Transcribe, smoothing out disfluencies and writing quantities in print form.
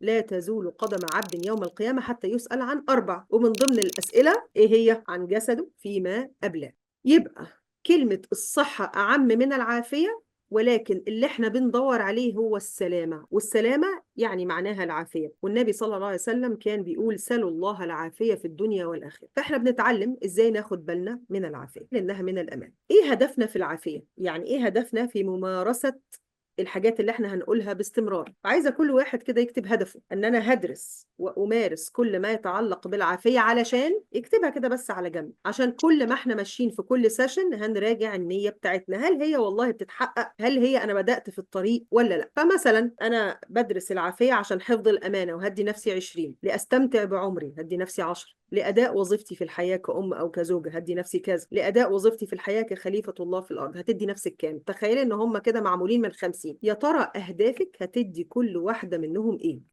لا تزول قدم عبد يوم القيامة حتى يسأل عن 4، ومن ضمن الأسئلة إيه هي؟ عن جسده فيما أبلاه. يبقى كلمة الصحة أعم من العافية، ولكن اللي احنا بندور عليه هو السلامة، والسلامة يعني معناها العافية، والنبي صلى الله عليه وسلم كان بيقول سلوا الله العافية في الدنيا والآخرة. فاحنا بنتعلم ازاي ناخد بالنا من العافية لأنها من الأمان. ايه هدفنا في العافية؟ يعني ايه هدفنا في ممارسة الحاجات اللي احنا هنقولها باستمرار؟ عايزة كل واحد كده يكتب هدفه، ان انا هدرس وامارس كل ما يتعلق بالعافية، علشان يكتبها كده بس على جنب، عشان كل ما احنا ماشيين في كل سيشن هنراجع النية بتاعتنا، هل هي والله بتتحقق؟ هل هي انا بدأت في الطريق ولا لا؟ فمثلا انا بدرس العافية عشان حفظ الامانة وهدي نفسي 20، لاستمتع بعمري هدي نفسي 10، لأداء وظيفتي في الحياة كأم أو كزوجة هدي نفسي كذا، لأداء وظيفتي في الحياة كخليفة الله في الأرض هتدي نفسك كام. تخيلي إن هم كده معمولين من 50، يا ترى أهدافك هتدي كل واحدة منهم إيه؟